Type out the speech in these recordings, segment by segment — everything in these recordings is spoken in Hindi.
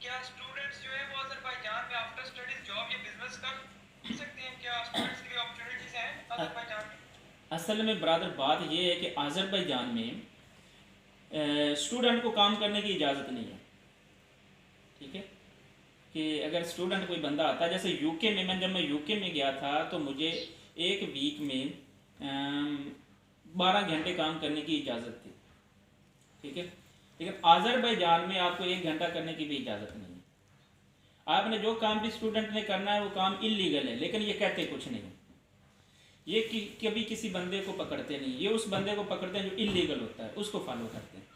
क्या स्टूडेंट्स जो है वो अजरबैजान में आफ्टर स्टडीज जॉब या बिजनेस कर सकते हैं? क्या स्टूडेंट्स के लिए अपॉर्चुनिटीज हैं अजरबैजान में? असल में ब्रदर बात यह है कि आज़रबाईजान में स्टूडेंट को काम करने की इजाज़त नहीं है। ठीक है, कि अगर स्टूडेंट कोई बंदा आता है, जैसे यूके में, जब मैं यूके में गया था तो मुझे एक वीक में 12 घंटे काम करने की इजाज़त थी। ठीक है, लेकिन आज़रबाईजान में आपको 1 घंटा करने की भी इजाज़त नहीं है। आपने जो काम भी स्टूडेंट ने करना है वो काम इलीगल है, लेकिन ये कहते कुछ नहीं। ये कभी किसी बंदे को पकड़ते नहीं, ये उस बंदे को पकड़ते हैं जो इलीगल होता है, उसको फॉलो करते हैं।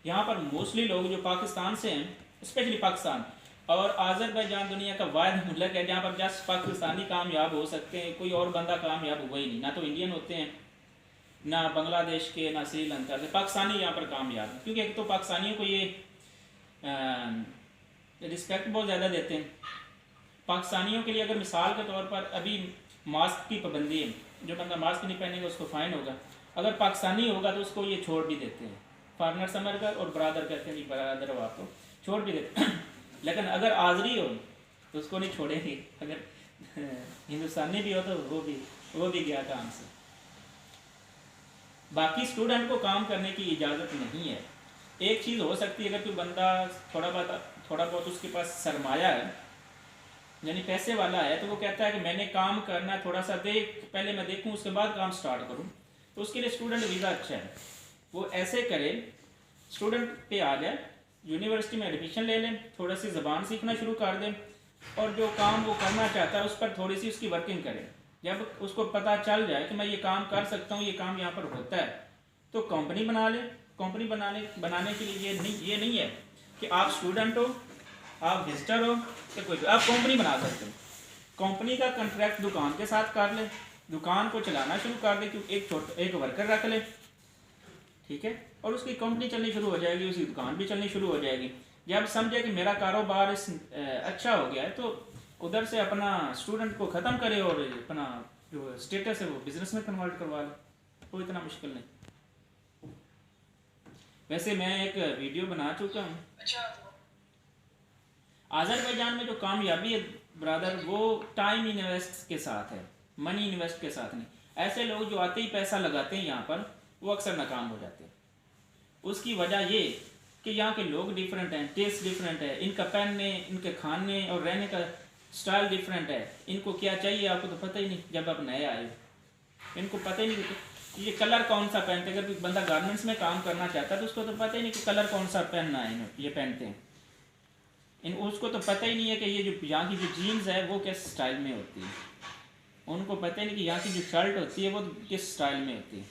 यहाँ पर मोस्टली लोग जो पाकिस्तान से हैं, स्पेशली पाकिस्तान और आज़रबाईजान दुनिया का वाहिद मुल्क है जहाँ पर जस्ट पाकिस्तानी कामयाब हो सकते हैं, कोई और बंदा कामयाब हुआ ही नहीं। ना तो इंडियन होते हैं, ना बांग्लादेश के, ना श्रीलंका से, पाकिस्तानी यहाँ पर कामयाब है। क्योंकि एक तो पाकिस्तानियों को ये रिस्पेक्ट बहुत ज़्यादा देते हैं। पाकिस्तानियों के लिए अगर मिसाल के तौर पर अभी मास्क की पाबंदी है, जो बंदा मास्क नहीं पहनेगा उसको फ़ाइन होगा। अगर पाकिस्तानी होगा तो उसको ये छोड़ भी देते हैं, फॉरनर समझ कर, और बरादर कहते हैं, नहीं बरादर हो आपको छोड़ भी देते हैं। लेकिन अगर आज़री हो तो उसको नहीं छोड़ेंगे। अगर हिंदुस्तानी भी हो तो वो भी गया काम से। बाकी स्टूडेंट को काम करने की इजाज़त नहीं है। एक चीज़ हो सकती है, अगर कोई बंदा थोड़ा बहुत उसके पास सरमाया है, यानी पैसे वाला है, तो वो कहता है कि मैंने काम करना है, थोड़ा सा पहले मैं देखूं उसके बाद काम स्टार्ट करूं, तो उसके लिए स्टूडेंट वीज़ा अच्छा है। वो ऐसे करे, स्टूडेंट पे आ जाए, यूनिवर्सिटी में एडमिशन ले लें, थोड़ा सी ज़बान सीखना शुरू कर दें, और जो काम वो करना चाहता है उस पर थोड़ी सी उसकी वर्किंग करें। जब उसको पता चल जाए कि मैं ये काम कर सकता हूँ, ये काम यहाँ पर होता है, तो कंपनी बना ले। कंपनी बनाने के लिए ये नहीं है कि आप स्टूडेंट हो, आप विजिटर हो, या कोई, आप कंपनी बना सकते हो। कंपनी का कॉन्ट्रैक्ट दुकान के साथ कर ले, दुकान को चलाना शुरू कर दे, क्योंकि एक वर्कर रख ले। ठीक है, और उसकी कंपनी चलनी शुरू हो जाएगी, उसकी दुकान भी चलनी शुरू हो जाएगी। जब समझे कि मेरा कारोबार अच्छा हो गया है, तो उधर से अपना स्टूडेंट को ख़त्म करे और अपना जो स्टेटस है वो बिजनेस में कन्वर्ट करवा ले। कोई इतना मुश्किल नहीं। वैसे मैं एक वीडियो बना चुका हूँ। अच्छा। आज़रबाईजान में जो कामयाबी है ब्रदर, वो टाइम इन्वेस्ट के साथ है, मनी इन्वेस्ट के साथ नहीं। ऐसे लोग जो आते ही पैसा लगाते हैं यहाँ पर, वो अक्सर नाकाम हो जाते हैं। उसकी वजह ये कि यहाँ के लोग डिफरेंट हैं, टेस्ट डिफरेंट है, इनका पहनने, इनके खाने और रहने का स्टाइल डिफरेंट है। इनको क्या चाहिए आपको तो पता ही नहीं। जब आप नए आए हो इनको पता ही नहीं कि ये कलर कौन सा पहनते। अगर बंदा गारमेंट्स में काम करना चाहता है तो उसको तो पता ही नहीं कि कलर कौन सा पहनना है, ये पहनते हैं। उसको तो पता ही नहीं है कि ये जो यहाँ की जो जीन्स है वो किस स्टाइल में होती है। उनको पता ही नहीं कि यहाँ की जो शर्ट होती है वो किस स्टाइल में होती है,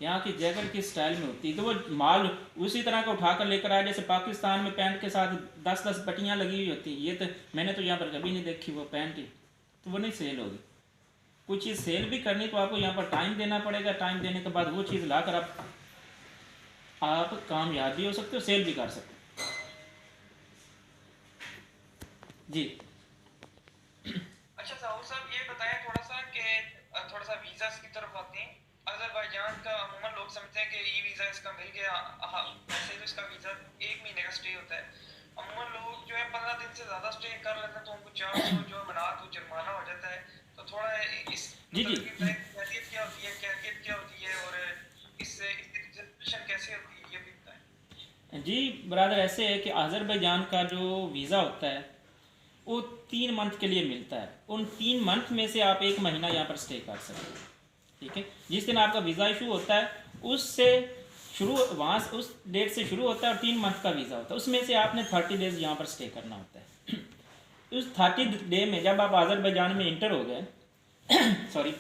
यहाँ की जैकेट किस स्टाइल में होती है। तो वो माल उसी तरह का उठा कर लेकर आए, जैसे पाकिस्तान में पैंट के साथ 10-10 पट्टियाँ लगी हुई होती हैं। ये तो मैंने तो यहाँ पर कभी नहीं देखी वो पैंट ही, तो वो नहीं सेल होगी। कुछ चीज़ सेल भी करनी तो आपको यहाँ पर टाइम देना पड़ेगा। टाइम देने के बाद वो चीज़ ला कर आप कामयाब भी हो सकते हो, सेल भी कर सकते हो। जी अच्छा साहू साहब, ये बताएं थोड़ा सा कि थोड़ा सा वीजा की तरफ आते हैं। अजरबैजान का अमूमन लोग समझते हैं कि ई वीज़ा इसका मिल गया। वैसे तो इसका वीज़ा 1 महीने का स्टे होता है। अमूमन लोग जो है 15 दिन से ज़्यादा स्टे कर लेते हैं तो उनको 400 जो मना तो जुर्माना हो जाता है। तो थोड़ा इस जी जी मतलब की कैफियत क्या होती है, कैफियत क्या होती है, और इससे रिजर्वेशन कैसे होती है, ये भी बताएं। जी ब्रदर, ऐसे है कि आज़रबाईजान का जो वीज़ा होता है वो 3 मंथ के लिए मिलता है। उन 3 मंथ में से आप 1 महीना यहाँ पर स्टे कर सकते हैं। ठीक है, जिस दिन आपका वीज़ा इशू होता है उससे शुरू, वहाँ से उस डेट से शुरू होता है और 3 मंथ का वीज़ा होता है। उसमें से आपने 30 डेज़ यहाँ पर स्टे करना होता है। उस 30 डे में जब आप आज़रबाईजान में इंटर हो गए सॉरी,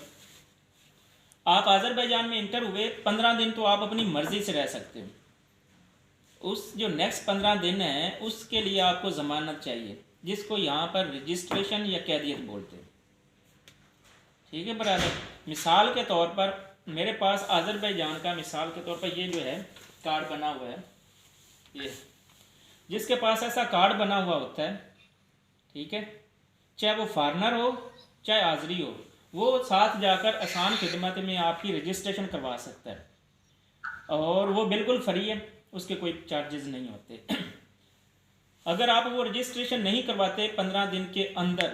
आप आज़रबाईजान में इंटर हुए, 15 दिन तो आप अपनी मर्ज़ी से रह सकते हो। उस जो नेक्स्ट 15 दिन है उसके लिए आपको ज़मानत चाहिए, जिसको यहाँ पर रजिस्ट्रेशन या कैदियत बोलते हैं। ठीक है ब्रदर, मिसाल के तौर पर मेरे पास आज़रबाईजान का मिसाल के तौर पर ये जो है कार्ड बना हुआ है, ये जिसके पास ऐसा कार्ड बना हुआ होता है, ठीक है, चाहे वो फॉरनर हो चाहे आज़री हो, वो साथ जाकर आसान खिदमत में आपकी रजिस्ट्रेशन करवा सकता है। और वो बिल्कुल फ्री है, उसके कोई चार्जेस नहीं होते। अगर आप वो रजिस्ट्रेशन नहीं करवाते 15 दिन के अंदर,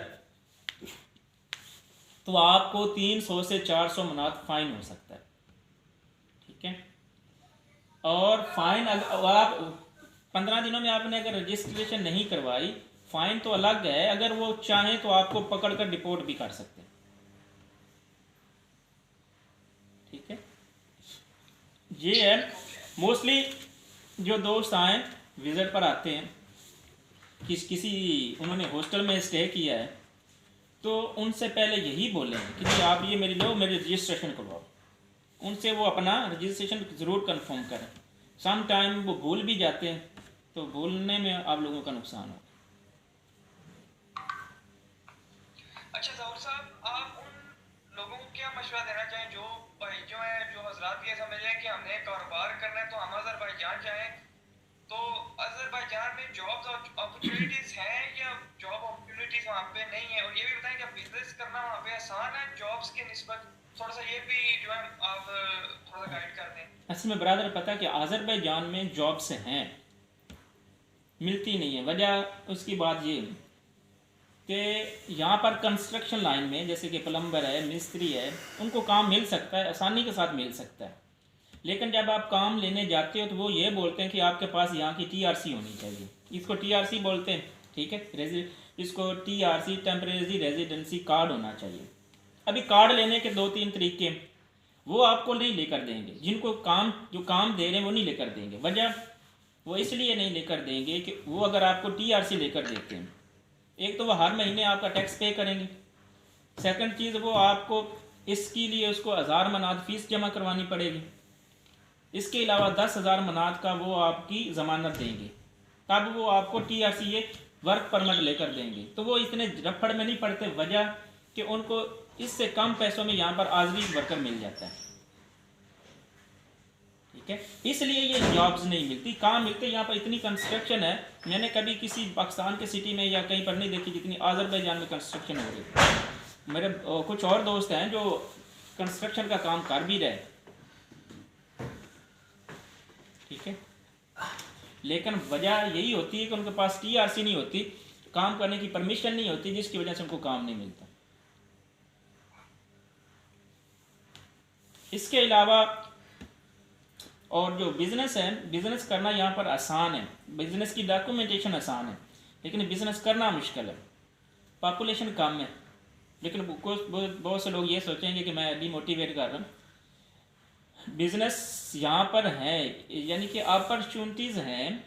तो आपको 300 से 400 मनात फाइन हो सकता है। ठीक है, और फाइन आप 15 दिनों में आपने अगर रजिस्ट्रेशन नहीं करवाई, फाइन तो अलग है, अगर वो चाहें तो आपको पकड़कर डिपोर्ट भी कर सकते हैं। ठीक है, ये है मोस्टली जो दोस्त आए विजिट पर आते हैं, किसी उन्होंने हॉस्टल में स्टे किया है, तो उनसे पहले यही बोले कि जी आप ये मेरी लो, मेरी रजिस्ट्रेशन करवाओ। उनसे वो अपना रजिस्ट्रेशन ज़रूर कंफर्म करें। सम टाइम वो भूल भी जाते हैं, तो भूलने में आप लोगों का नुकसान हो। अच्छा ज़हूर साहब, आप उन लोगों को क्या मशवरा देना चाहें जो भाई जो है, जो हजरात ये समझ रहे हैं कि हमने कारोबार करना है तो हम अजरबैजान जाएं, तो अजरबैजान में जॉब्स और अपॉर्चुनिटीज हैं या जॉब अपॉर्चुनिटीज वहाँ पे नहीं है? और ये भी बताएं कि बिजनेस करना वहाँ पे आसान है जॉब्स के निस्बत? थोड़ा सा ये भी जो है आप थोड़ा सा गाइड कर दें। असल में ब्रदर पता है कि अजरबैजान में जॉब्स हैं, मिलती नहीं है। वजह उसकी बात ये कि यहाँ पर कंस्ट्रक्शन लाइन में जैसे कि प्लम्बर है, मिस्त्री है, उनको काम मिल सकता है, आसानी के साथ मिल सकता है। लेकिन जब आप काम लेने जाते हो तो वो ये बोलते हैं कि आपके पास यहाँ की टीआरसी होनी चाहिए। इसको टीआरसी बोलते हैं। ठीक है, इसको टीआरसी टेम्परेरी रेजिडेंसी कार्ड होना चाहिए। अभी कार्ड लेने के 2-3 तरीके, वो आपको नहीं लेकर देंगे। जिनको जो काम दे रहे हैं वो नहीं लेकर देंगे। वजह वो इसलिए नहीं लेकर देंगे कि वो अगर आपको टीआरसी लेकर देते हैं, एक तो वो हर महीने आपका टैक्स पे करेंगे, सेकंड चीज़ वो आपको इसके लिए उसको 1000 मनात फीस जमा करवानी पड़ेगी, इसके अलावा 10,000 मनात का वो आपकी ज़मानत देंगे, तब वो आपको टीआरसी ये वर्क परमिट लेकर देंगे। तो वो इतने रफड़ में नहीं पड़ते, वजह कि उनको इससे कम पैसों में यहाँ पर आजरी वर्कर मिल जाता है। ठीक है, इसलिए ये जॉब्स नहीं मिलती। कहाँ मिलते? यहाँ पर इतनी कंस्ट्रक्शन है, मैंने कभी किसी पाकिस्तान के सिटी में या कहीं पर नहीं देखी जितनी अज़रबैजान में कंस्ट्रक्शन हो रही। मेरे कुछ और दोस्त हैं जो कंस्ट्रक्शन का काम कर भी रहे। ठीक है, लेकिन वजह यही होती है कि उनके पास टीआरसी नहीं होती, काम करने की परमिशन नहीं होती, जिसकी वजह से उनको काम नहीं मिलता। इसके अलावा और जो बिज़नेस है, बिज़नेस करना यहाँ पर आसान है, बिज़नेस की डॉक्यूमेंटेशन आसान है, लेकिन बिज़नेस करना मुश्किल है। पॉपुलेशन कम है, लेकिन बहुत से लोग ये सोचेंगे कि मैं डिमोटिवेट कर रहा हूँ। बिज़नेस यहाँ पर है, यानी कि अपॉर्चुनिटीज़ हैं,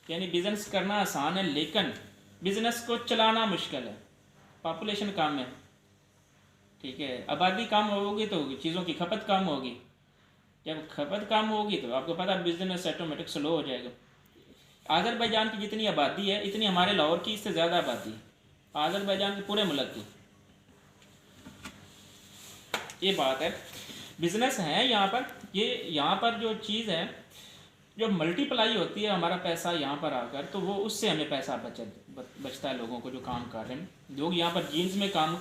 यानी बिज़नेस करना आसान है, लेकिन बिज़नेस को चलाना मुश्किल है। पॉपुलेशन कम है। ठीक है, आबादी कम होगी तो चीज़ों की खपत कम होगी, जब खपत कम होगी तो आपको पता बिजनेस ऑटोमेटिक स्लो हो जाएगा। अज़रबैजान की जितनी आबादी है इतनी हमारे लाहौर की इससे ज़्यादा आबादी है, अज़रबैजान के पूरे मुल्क की। ये बात है, बिजनेस है यहाँ पर। ये यहाँ पर जो चीज़ है, जो मल्टीप्लाई होती है हमारा पैसा यहाँ पर आकर, तो वो उससे हमें पैसा बचता है लोगों को जो काम कर रहे हैं। लोग यहाँ पर जीन्स में काम,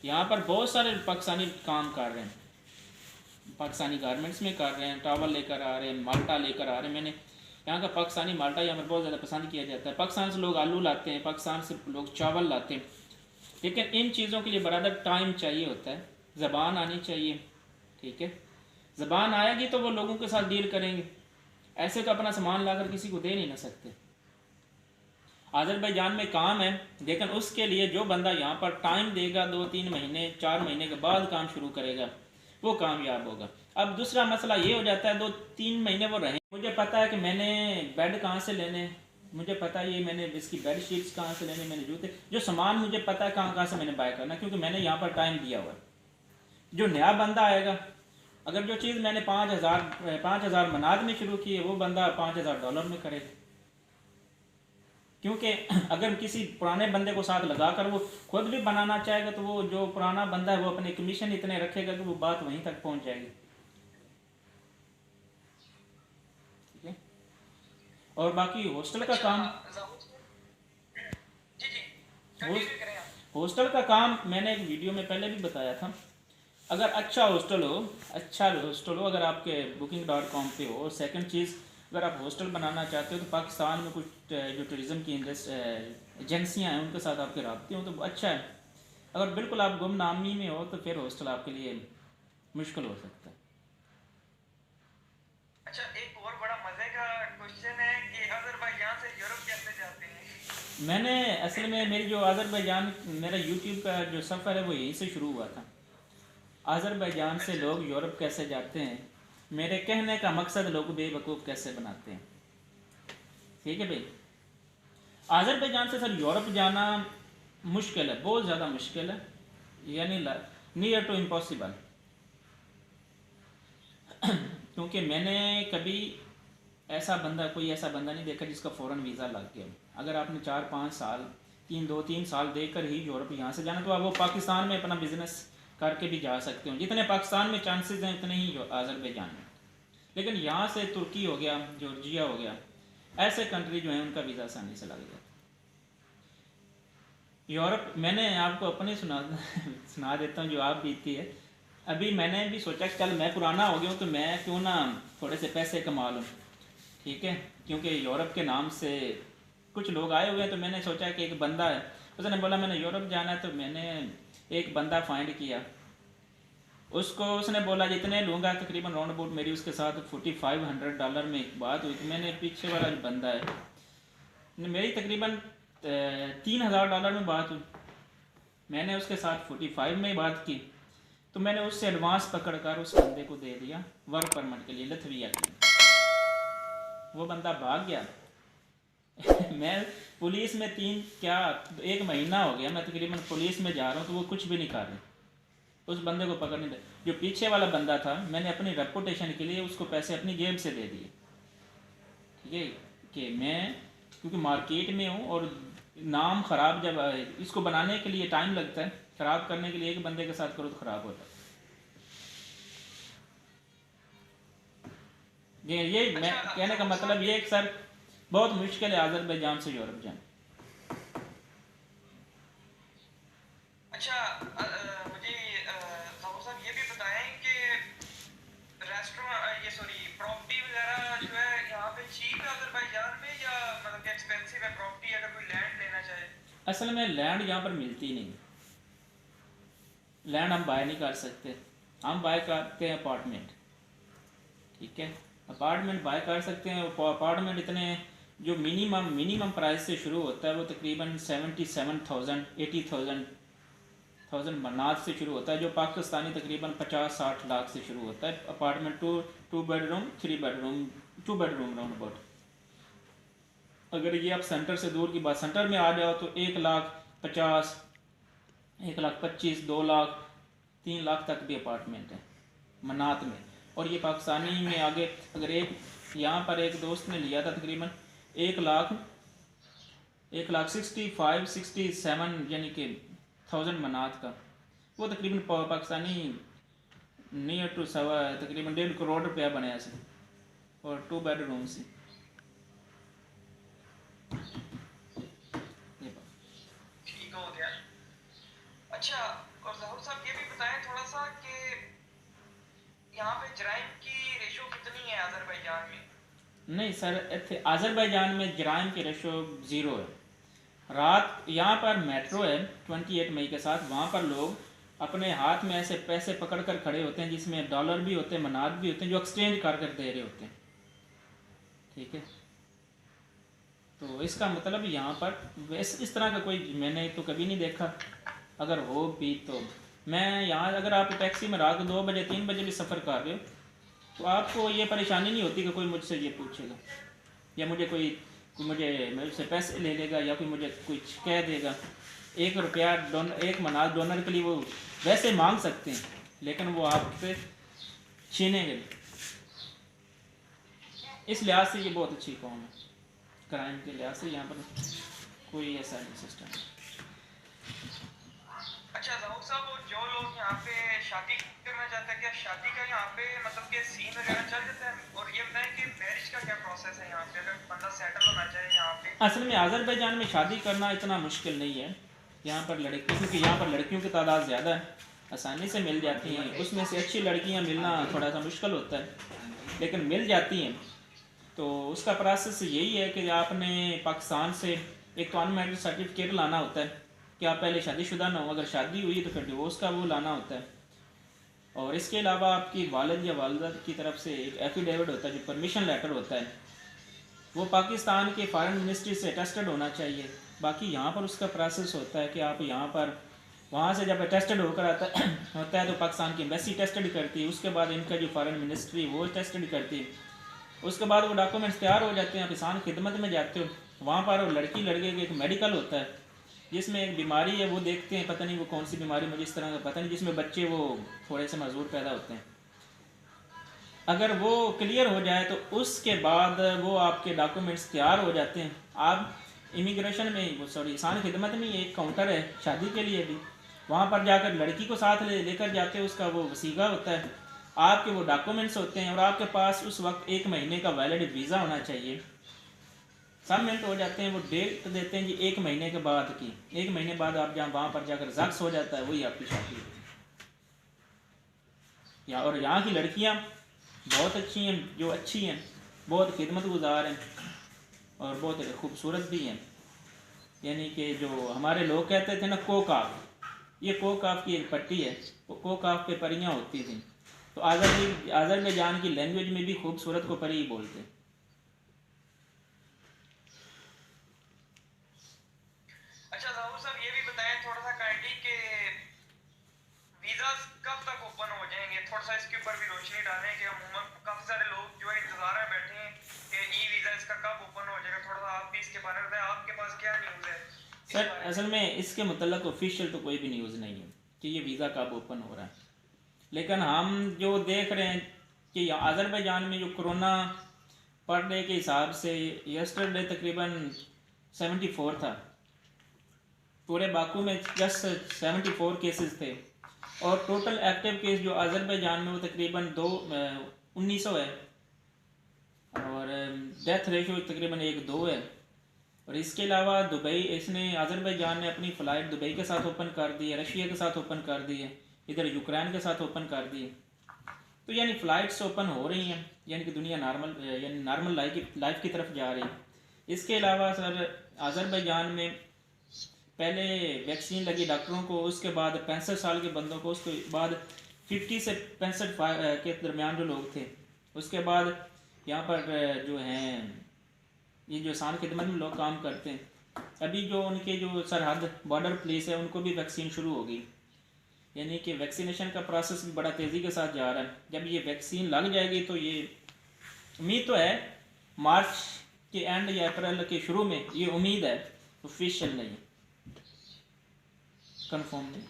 यहाँ पर बहुत सारे पाकिस्तानी काम कर रहे हैं, पाकिस्तानी गारमेंट्स में कर रहे हैं, टावल लेकर आ रहे हैं, माल्टा लेकर आ रहे हैं। मैंने यहाँ का पाकिस्तानी माल्टा यहाँ पर बहुत ज़्यादा पसंद किया जाता है। पाकिस्तान से लोग आलू लाते हैं, पाकिस्तान से लोग चावल लाते हैं, लेकिन इन चीज़ों के लिए बराबर टाइम चाहिए होता है, ज़बान आनी चाहिए। ठीक है, ज़बान आएगी तो वो लोगों के साथ डील करेंगे, ऐसे तो अपना सामान लाकर किसी को दे नहीं ना सकते। अज़रबैजान में काम है, लेकिन उसके लिए जो बंदा यहाँ पर टाइम देगा, 2-3 महीने 4 महीने के बाद काम शुरू करेगा, वो कामयाब होगा। अब दूसरा मसला ये हो जाता है, 2-3 महीने वो रहे, मुझे पता है कि मैंने बेड कहाँ से लेने, मुझे पता है ये मैंने इसकी बेड शीट्स कहाँ से लेने, मैंने जूते, जो सामान मुझे पता है कहाँ से मैंने बाय करना, क्योंकि मैंने यहाँ पर टाइम दिया हुआ है। जो नया बंदा आएगा, अगर जो चीज़ मैंने 5,000 मनाद में शुरू की है, वो बंदा $5,000 में करेगा। क्योंकि अगर किसी पुराने बंदे को साथ लगाकर वो खुद भी बनाना चाहेगा, तो वो जो पुराना बंदा है वो अपने कमीशन इतने रखेगा कि वो बात वहीं तक पहुंच जाएगी। ठीक है, और बाकी हॉस्टल का काम, हॉस्टल का काम मैंने एक वीडियो में पहले भी बताया था। अगर अच्छा हॉस्टल हो, अगर आपके booking.com पे हो, और सेकंड चीज़ अगर आप हॉस्टल बनाना चाहते हो तो पाकिस्तान में कुछ जो टूरिज़म की एजेंसियाँ हैं उनके साथ आपके रबते हो तो अच्छा है। अगर बिल्कुल आप गुमनामी में हो तो फिर हॉस्टल आपके लिए मुश्किल हो सकता है। अच्छा, एक और बड़ा मजे का क्वेश्चन है कि अजरबैजान से यूरोप कैसे जाते हैं? मैंने असल में मेरी जो अज़रबैजान मेरा यूट्यूब का जो सफ़र है वो यहीं से शुरू हुआ था। अज़रबैजान से अच्छा लोग यूरोप कैसे जाते हैं, मेरे कहने का मकसद लोग बेवकूफ़ कैसे बनाते हैं। ठीक है भाई, अज़रबैजान से सर यूरोप जाना मुश्किल है, बहुत ज़्यादा मुश्किल है, यानी नियर टू इम्पॉसिबल। क्योंकि मैंने कभी कोई ऐसा बंदा नहीं देखा जिसका फ़ौरन वीज़ा लग गया। अगर आपने 4-5 साल 2-3 साल देकर ही यूरोप यहाँ से जाना तो आप वो पाकिस्तान में अपना बिजनेस करके भी जा सकते हो। जितने पाकिस्तान में चांसेस हैं उतने ही अज़रबैजान में। लेकिन यहाँ से तुर्की हो गया, जॉर्जिया हो गया, ऐसे कंट्री जो हैं उनका वीज़ा आसानी से लग जाता। यूरोप मैंने आपको अपने सुना देता हूँ जो आप बीतती है। अभी मैंने भी सोचा कि चल मैं पुराना हो गया हूँ तो मैं क्यों ना थोड़े से पैसे कमा लूँ। ठीक है, क्योंकि यूरोप के नाम से कुछ लोग आए हुए हैं तो मैंने सोचा कि एक बंदा है, उसने बोला मैंने यूरोप जाना है, तो मैंने एक बंदा फाइंड किया। उसने बोला जितने लूँगा तकरीबन राउंड अबाउट मेरी उसके साथ $4500 में एक बात हुई। तो मैंने पीछे वाला जो बंदा है मेरी तकरीबन $3000 में बात हुई। मैंने उसके साथ 45 में बात की तो मैंने उससे एडवांस पकड़ कर उस बंदे को दे दिया वर्क परमिट के लिए लथविया के लिए। वो बंदा भाग गया। मैं पुलिस में 1 महीना हो गया मैं तकरीबन पुलिस में जा रहा हूँ तो वो कुछ भी नहीं कर रहे, उस बंदे को पकड़ नहीं दे। जो पीछे वाला बंदा था मैंने अपनी रेपुटेशन के लिए उसको पैसे अपनी जेब से दे दिए। ठीक है, कि मैं क्योंकि मार्केट में हूँ और नाम ख़राब जब इसको बनाने के लिए टाइम लगता है, ख़राब करने के लिए एक बंदे के साथ करो तो ख़राब होता है। ये मैं अच्छा कहने का मतलब ये कि सर बहुत मुश्किल है अज़रबैजान से यूरोप जाना। अच्छा, मुझे ज़हूर साहब ये भी बताएं कि रेस्टोरेंट ये सॉरी प्रॉपर्टी वगैरह जो है यहाँ पे चीप है अजरबैजान में, या मतलब कि एक्सपेंसिव है प्रॉपर्टी अगर कोई लैंड लेना चाहे? असल में लैंड यहाँ पर मिलती नहीं, लैंड हम बाय नहीं कर सकते, हम बाय करते हैं अपार्टमेंट। ठीक है, अपार्टमेंट बाय कर सकते हैं। अपार्टमेंट इतने जो मिनिमम प्राइस से शुरू होता है वो तकरीबन 77,000 80,000 मनात से शुरू होता है, जो पाकिस्तानी तकरीबन 50-60 लाख से शुरू होता है। Apartment 2 bedroom 3 bedroom 2 bedroom round about. अगर ये आप सेंटर से दूर की बात, सेंटर में आ जाओ तो 1,50,000 1,25,000 2 लाख 3 लाख तक भी अपार्टमेंट है मनात में। और ये पाकिस्तानी में आगे अगर एक यहाँ पर एक दोस्त ने लिया था तकरीबन 1,65-67 यानी कि 1000 मनात का, वो तकरीबन पाकिस्तानी नियर टू तकरीबन 1.5 करोड़ रुपया बनाया से, और 2 बेडरूम से। ठीक हो गया। अच्छा, और ज़हूर साहब ये भी बताएं थोड़ा सा कि यहाँ पे जराइम की रेशो कितनी है अजरबैजान में? नहीं सर, अज़रबैजान में जराइम की रेशो 0 है। रात यहाँ पर मेट्रो है 28 मई के साथ, वहाँ पर लोग अपने हाथ में ऐसे पैसे पकड़ कर खड़े होते हैं जिसमें डॉलर भी होते हैं मनात भी होते हैं, जो एक्सचेंज कर कर दे रहे होते हैं। ठीक है, तो इसका मतलब यहाँ पर वैसे इस तरह का कोई मैंने तो कभी नहीं देखा, अगर हो भी तो मैं यहाँ अगर आप टैक्सी में रात 2 बजे 3 बजे भी सफ़र कर रहे हो तो आपको ये परेशानी नहीं होती कि कोई मुझसे ये पूछेगा या मुझे मुझसे पैसे ले लेगा या कोई मुझे कुछ कह देगा। 1 रुपया एक मनात डोनर के लिए वो वैसे मांग सकते हैं, लेकिन वो आपसे छीनेंगे। इस लिहाज से ये बहुत अच्छी कौम है, क्राइम के लिहाज से यहाँ पर कोई ऐसा नहीं सिस्टम। अच्छा ज़हूर साहब, वो जो लोग यहाँ पे शादी करना चाहते हैं, क्या शादी का यहाँ पे मतलब कि सीन वगैरह चल जाता है? और ये बताएं कि मैरिज का क्या प्रोसेस है यहाँ पे, अगर बंदा सेटल होना चाहे यहाँ पे? असल में अज़रबैजान में शादी करना इतना मुश्किल नहीं है यहाँ पर क्योंकि यहाँ पर लड़कियों की तादाद ज़्यादा है, आसानी से मिल जाती हैं। उसमें से अच्छी लड़कियाँ मिलना थोड़ा सा मुश्किल होता है, लेकिन मिल जाती हैं। तो उसका प्रोसेस यही है कि आपने पाकिस्तान से एक तो अनमैरिड सर्टिफिकेट लाना होता है कि आप पहले शादीशुदा ना हो, अगर शादी हुई है तो फिर डिवोर्स का वो लाना होता है। और इसके अलावा आपकी वालिद या वालिदा की तरफ से एक एफिडेविट होता है जो परमिशन लेटर होता है, वो पाकिस्तान के फॉरेन मिनिस्ट्री से अटेस्टेड होना चाहिए। बाकी यहाँ पर उसका प्रोसेस होता है कि आप यहाँ पर वहाँ से जब अटेस्टेड होकर आता होता है तो पाकिस्तान की एम्बेसी टेस्टेड करती है, उसके बाद इनका जो फॉरेन मिनिस्ट्री वो टेस्टेड करती है, उसके बाद वो डॉक्यूमेंट्स तैयार हो जाते हैं। आप किसान खिदमत में जाते हो, वहाँ पर वो लड़की लड़के का एक मेडिकल होता है जिसमें एक बीमारी है, वो देखते हैं, पता नहीं वो कौन सी बीमारी, मुझे इस तरह का पता नहीं, जिसमें बच्चे वो थोड़े से मजदूर पैदा होते हैं। अगर वो क्लियर हो जाए तो उसके बाद वो आपके डॉक्यूमेंट्स तैयार हो जाते हैं। आप इमिग्रेशन में वो सॉरी किसान खिदमत में एक काउंटर है शादी के लिए भी, वहाँ पर जाकर लड़की को साथ लेकर जाते हैं, उसका वो वसीगा होता है, आपके वो डॉक्यूमेंट्स होते हैं, और आपके पास उस वक्त 1 महीने का वैलिड वीज़ा होना चाहिए। सबमिट हो जाते हैं, वो डेट देते हैं जी 1 महीने के बाद की, 1 महीने बाद आप जहाँ वहाँ पर जाकर ज़ब्त हो जाता है, वही आपकी शादी होती है। और यहाँ की लड़कियाँ बहुत अच्छी हैं, जो अच्छी हैं, बहुत खिदमत गुजार हैं और बहुत खूबसूरत भी हैं। यानी कि जो हमारे लोग कहते थे ना कोकाफ, ये कोकाफ की एक पट्टी है, वो कोकाफ पे परियाँ होती थी। तो आज़रबैजान की लैंग्वेज में भी खूबसूरत को परी ही बोलते। अच्छा ज़हूर साहब ये भी बताएं थोड़ा सा काइंडली कि वीज़ा कब तक ओपन हो जाएंगे, थोड़ा सा इसके ऊपर भी रोशनी डालें कि अमूमन काफ़ी सारे लोग जो है इंतज़ार में बैठे हैं कि ई वीज़ा इसका कब ओपन हो जाएगा, थोड़ा सा आप भी इसके बारे में बताएं, आपके पास क्या न्यूज़ है सर असल में इसके मतलब ऑफिशियल तो कोई भी न्यूज़ नहीं है कि ये वीज़ा कब ओपन हो रहा है, लेकिन हम जो देख रहे हैं कि अज़रबैजान में जो कोरोना पर डे के हिसाब से यस्टरडे तकरीबन 74 था, पूरे बाकू में जस्ट 74 केसेस थे, और टोटल एक्टिव केस जो अज़रबैजान में वो तकरीबन 1900 है, और डेथ रेशियो तकरीबन 1-2 है। और इसके अलावा दुबई, इसने अज़रबैजान ने अपनी फ़्लाइट दुबई के साथ ओपन कर दी है, रशिया के साथ ओपन कर दी है, इधर यूक्रेन के साथ ओपन कर दी है। तो यानी फ़्लाइट्स ओपन हो रही हैं, यानी कि दुनिया नॉर्मल लाइफ की तरफ जा रही है। इसके अलावा सर अज़रबैजान में पहले वैक्सीन लगी डॉक्टरों को, उसके बाद 65 साल के बंदों को, उसके बाद 50 से 65 के दरमियान जो लोग थे, उसके बाद यहाँ पर जो हैं ये जो किसान खिदमत में लोग काम करते हैं, अभी जो उनके जो सरहद बॉर्डर पुलिस है उनको भी वैक्सीन शुरू होगी। यानी कि वैक्सीनेशन का प्रोसेस भी बड़ा तेज़ी के साथ जा रहा है। जब ये वैक्सीन लग जाएगी तो ये उम्मीद तो है मार्च के एंड या अप्रैल के शुरू में, ये उम्मीद है, ऑफिशियल नहीं, कंफर्म नहीं।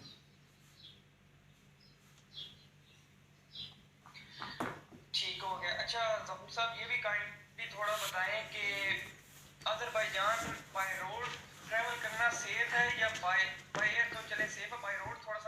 ठीक हो गया। अच्छा ज़हूर साहब ये भी काइंडली थोड़ा बताएं कि अज़रबैजान बाय रोड ट्रैवल करना सेफ है या बाय एयर तो चले सेफ है, बाय रोड थोड़ा